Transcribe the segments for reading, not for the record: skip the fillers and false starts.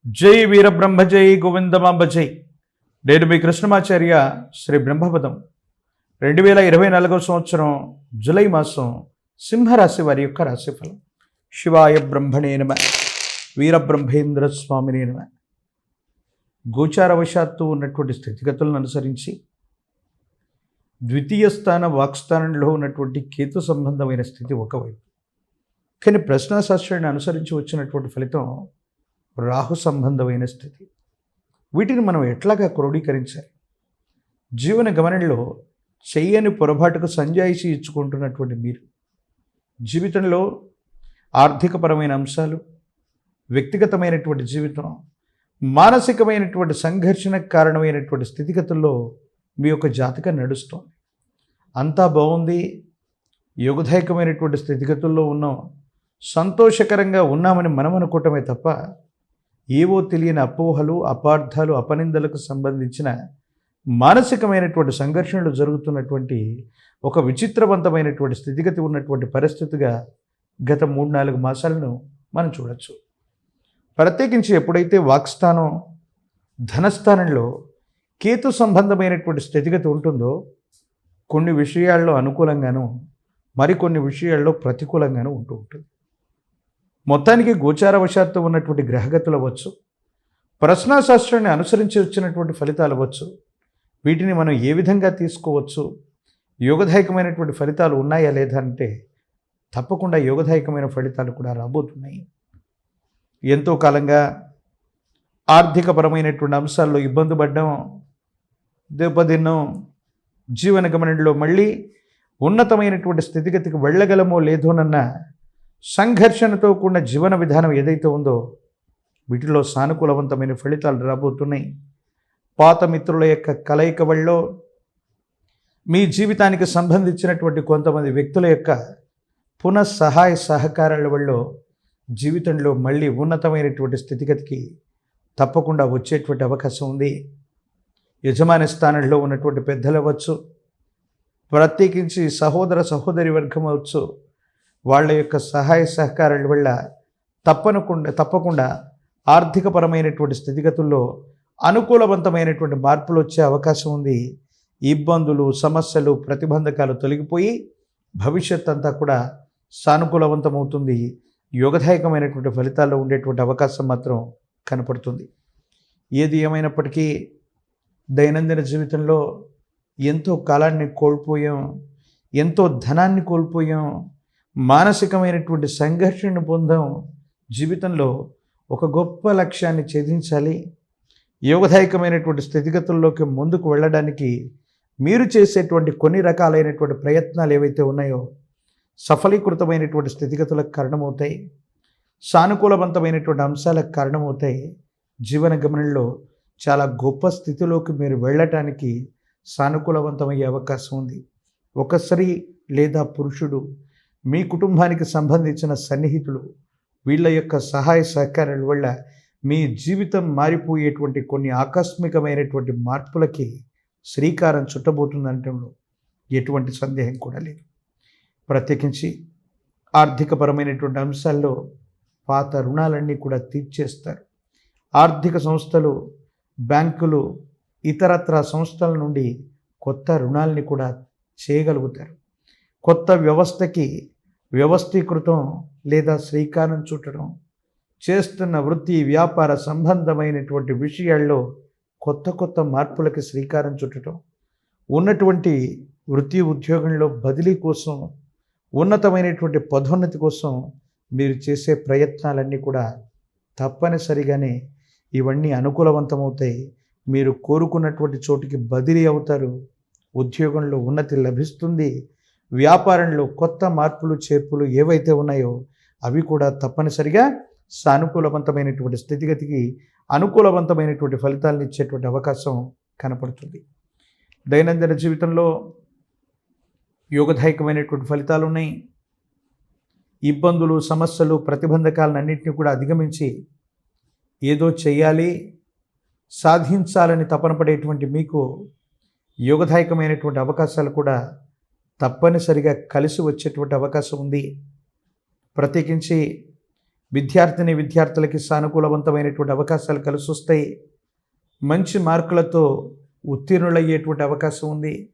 జై వీరబ్రహ్మ జై గోవిందమాంబ జై. నేను మీ కృష్ణమాచార్య. శ్రీ బ్రహ్మపదం 2024 సంవత్సరం జూలై మాసం సింహరాశి వారి యొక్క రాశిఫలం. శివాయ బ్రహ్మణే నమః. వీరబ్రహ్మేంద్ర స్వామినే నమః. గోచారవశాత్తు ఉన్నటువంటి స్థితిగతులను అనుసరించి ద్వితీయ స్థాన వాక్స్థానంలో ఉన్నటువంటి కేతు సంబంధమైన స్థితి ఒకవైపు, కానీ ప్రశ్నాశాస్త్రాన్ని అనుసరించి వచ్చినటువంటి ఫలితం రాహు సంబంధమైన స్థితి. వీటిని మనం ఎట్లాగా క్రోడీకరించాలి? జీవన గమనంలో చెయ్యని పొరపాటుకు సంజాయిషి ఇచ్చుకుంటున్నటువంటి మీరు జీవితంలో ఆర్థికపరమైన అంశాలు, వ్యక్తిగతమైనటువంటి జీవితం, మానసికమైనటువంటి సంఘర్షణకు కారణమైనటువంటి స్థితిగతుల్లో మీ యొక్క జాతకం నడుస్తోంది. అంతా బాగుంది, యోగదాయకమైనటువంటి స్థితిగతుల్లో ఉన్నాం, సంతోషకరంగా ఉన్నామని మనం అనుకోవటమే తప్ప ఏవో తెలియని అపోహలు, అపార్థాలు, అపనిందలకు సంబంధించిన మానసికమైనటువంటి సంఘర్షణలు జరుగుతున్నటువంటి ఒక విచిత్రవంతమైనటువంటి స్థితిగతి ఉన్నటువంటి పరిస్థితిగా గత 3-4 మాసాలను మనం చూడొచ్చు. ప్రత్యేకించి ఎప్పుడైతే వాక్స్థానం, ధనస్థానంలో కేతు సంబంధమైనటువంటి స్థితిగతి ఉంటుందో కొన్ని విషయాల్లో అనుకూలంగాను, మరికొన్ని విషయాల్లో ప్రతికూలంగాను ఉంటూ ఉంటుంది. మొత్తానికి గోచారవశాత్తు ఉన్నటువంటి గ్రహగతులు అవ్వచ్చు, ప్రశ్నాశాస్త్రాన్ని అనుసరించి వచ్చినటువంటి ఫలితాలు అవ్వచ్చు, వీటిని మనం ఏ విధంగా తీసుకోవచ్చు, యోగదాయకమైనటువంటి ఫలితాలు ఉన్నాయా లేదా అంటే తప్పకుండా యోగదాయకమైన ఫలితాలు కూడా రాబోతున్నాయి. ఎంతో కాలంగా ఆర్థికపరమైనటువంటి అంశాల్లో ఇబ్బంది పడ్డాం, దెబ్బతిన్నాం, జీవన గమనంలో మళ్ళీ ఉన్నతమైనటువంటి స్థితిగతికి వెళ్ళగలమో లేదోనన్న సంఘర్షణతో కూడిన జీవన విధానం ఏదైతే ఉందో వీటిలో సానుకూలవంతమైన ఫలితాలు రాబోతున్నాయి. పాత మిత్రుల యొక్క కలయిక వల్ల, మీ జీవితానికి సంబంధించినటువంటి కొంతమంది వ్యక్తుల యొక్క పునఃసహాయ సహకారాల వల్ల జీవితంలో మళ్ళీ ఉన్నతమైనటువంటి స్థితిగతికి తప్పకుండా వచ్చేటువంటి అవకాశం ఉంది. యజమాని స్థానంలో ఉన్నటువంటి పెద్దలు అవ్వచ్చు, ప్రత్యేకించి సహోదర సహోదరి వర్గం అవ్వచ్చు, వాళ్ళ యొక్క సహాయ సహకారాల వల్ల తప్పకుండా ఆర్థికపరమైనటువంటి స్థితిగతుల్లో అనుకూలవంతమైనటువంటి మార్పులు వచ్చే అవకాశం ఉంది. ఇబ్బందులు, సమస్యలు, ప్రతిబంధకాలు తొలగిపోయి భవిష్యత్ అంతా కూడా సానుకూలవంతమవుతుంది. యోగదాయకమైనటువంటి ఫలితాల్లో ఉండేటువంటి అవకాశం మాత్రం కనపడుతుంది. ఏది ఏమైనప్పటికీ దైనందిన జీవితంలో ఎంతో కాలాన్ని కోల్పోయాం, ఎంతో ధనాన్ని కోల్పోయాం, మానసికమైనటువంటి సంఘర్షణను పొందాం. జీవితంలో ఒక గొప్ప లక్ష్యాన్ని ఛేదించాలి, యోగదాయకమైనటువంటి స్థితిగతుల్లోకి ముందుకు వెళ్ళడానికి మీరు చేసేటువంటి కొన్ని రకాలైనటువంటి ప్రయత్నాలు ఏవైతే ఉన్నాయో సఫలీకృతమైనటువంటి స్థితిగతులకు కారణమవుతాయి, సానుకూలవంతమైనటువంటి అంశాలకు కారణమవుతాయి. జీవన గమనంలో చాలా గొప్ప స్థితిలోకి మీరు వెళ్ళటానికి సానుకూలవంతమయ్యే అవకాశం ఉంది. ఒక స్త్రీ లేదా పురుషుడు, మీ కుటుంబానికి సంబంధించిన సన్నిహితులు, వీళ్ళ యొక్క సహాయ సహకారాల వల్ల మీ జీవితం మారిపోయేటువంటి కొన్ని ఆకస్మికమైనటువంటి మార్పులకి శ్రీకారం చుట్టబోతుందంటంలో ఎటువంటి సందేహం కూడా లేదు. ప్రత్యేకించి ఆర్థికపరమైనటువంటి అంశాల్లో పాత రుణాలన్నీ కూడా తీర్చేస్తారు. ఆర్థిక సంస్థలు, బ్యాంకులు, ఇతరత్ర సంస్థల నుండి కొత్త రుణాలని కూడా చేయగలుగుతారు. కొత్త వ్యవస్థకి వ్యవస్థీకృతం లేదా శ్రీకారం చుట్టడం, చేస్తున్న వృత్తి వ్యాపార సంబంధమైనటువంటి విషయాల్లో కొత్త మార్పులకి శ్రీకారం చుట్టడం, ఉన్నటువంటి వృత్తి ఉద్యోగంలో బదిలీ కోసం, ఉన్నతమైనటువంటి పదోన్నతి కోసం మీరు చేసే ప్రయత్నాలన్నీ కూడా తప్పనిసరిగానే ఇవన్నీ అనుకూలవంతమవుతాయి. మీరు కోరుకున్నటువంటి చోటికి బదిలీ అవుతారు, ఉద్యోగంలో ఉన్నతి లభిస్తుంది, వ్యాపారంలో కొత్త మార్పులు చేర్పులు ఏవైతే ఉన్నాయో అవి కూడా తప్పనిసరిగా సానుకూలవంతమైనటువంటి స్థితిగతికి అనుకూలవంతమైనటువంటి ఫలితాలను ఇచ్చేటువంటి అవకాశం కనపడుతుంది. దైనందిన జీవితంలో యోగదాయకమైనటువంటి ఫలితాలు ఉన్నాయి. ఇబ్బందులు, సమస్యలు, ప్రతిబంధకాలన్నింటినీ కూడా అధిగమించి ఏదో చేయాలి, సాధించాలని తపన పడేటువంటి మీకు యోగదాయకమైనటువంటి అవకాశాలు కూడా తప్పనిసరిగా కలిసి వచ్చేటువంటి అవకాశం ఉంది. ప్రత్యేకించి విద్యార్థులకి సానుకూలవంతమైనటువంటి అవకాశాలు కలిసి వస్తాయి. మంచి మార్కులతో ఉత్తీర్ణులయ్యేటువంటి అవకాశం ఉంది.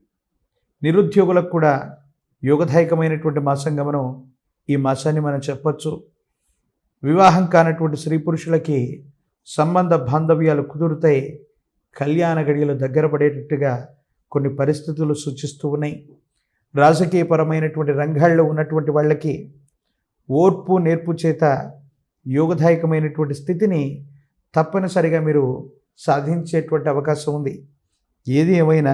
నిరుద్యోగులకు కూడా యోగదాయకమైనటువంటి మాసంగా మనం ఈ మాసాన్ని మనం చెప్పచ్చు. వివాహం కానటువంటి స్త్రీ పురుషులకి సంబంధ బాంధవ్యాలు కుదురుతాయి. కళ్యాణ గడియలు దగ్గర పడేటట్టుగా కొన్ని పరిస్థితులు సూచిస్తూ ఉన్నాయి. రాజకీయపరమైనటువంటి రంగాల్లో ఉన్నటువంటి వాళ్ళకి ఓర్పు నేర్పు చేత యోగదాయకమైనటువంటి స్థితిని తప్పనిసరిగా మీరు సాధించేటువంటి అవకాశం ఉంది. ఏది ఏమైనా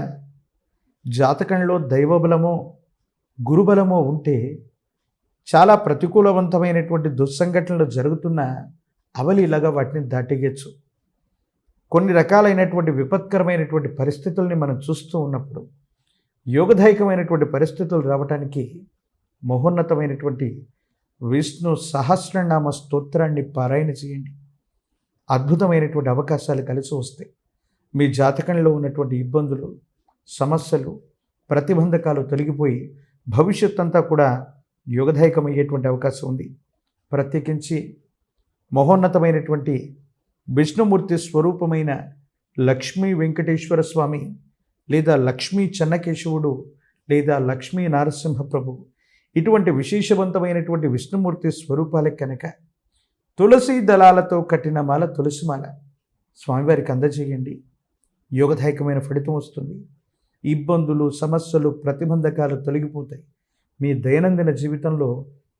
జాతకంలో దైవబలమో గురుబలమో ఉంటే చాలా ప్రతికూలవంతమైనటువంటి దుస్సంఘటనలు జరుగుతున్న అవలీలగా వాటిని దాటేయచ్చు. కొన్ని రకాలైనటువంటి విపత్కరమైనటువంటి పరిస్థితుల్ని మనం చూస్తూ ఉన్నప్పుడు యోగదాయకమైనటువంటి పరిస్థితులు రావడానికి మహోన్నతమైనటువంటి విష్ణు సహస్రనామ స్తోత్రాన్ని పారాయణ చేయండి. అద్భుతమైనటువంటి అవకాశాలు కలిసి వస్తాయి. మీ జాతకంలో ఉన్నటువంటి ఇబ్బందులు, సమస్యలు, ప్రతిబంధకాలు తొలగిపోయి భవిష్యత్ అంతా కూడా యోగదాయకమయ్యేటువంటి అవకాశం ఉంది. ప్రత్యేకించి మహోన్నతమైనటువంటి విష్ణుమూర్తి స్వరూపమైన లక్ష్మీ వెంకటేశ్వర స్వామి లేదా లక్ష్మీ చెన్నకేశవుడు లేదా లక్ష్మీ నారసింహ ప్రభు ఇటువంటి విశేషవంతమైనటువంటి విష్ణుమూర్తి స్వరూపాలకు కనుక తులసి దళాలతో కట్టిన మాల తులసిమాల స్వామివారికి అందజేయండి. యోగదాయకమైన ఫలితం వస్తుంది. ఇబ్బందులు, సమస్యలు, ప్రతిబంధకాలు తొలగిపోతాయి. మీ దైనందిన జీవితంలో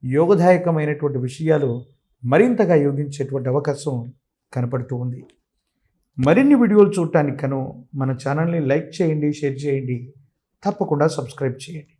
యోగదాయకమైనటువంటి విషయాలు మరింతగా యోగించేటువంటి అవకాశం కనపడుతూ ఉంది. మరిన్ని వీడియోలు చూడటానికి మన ఛానల్ని లైక్ చేయండి, షేర్ చేయండి, తప్పకుండా సబ్స్క్రైబ్ చేయండి.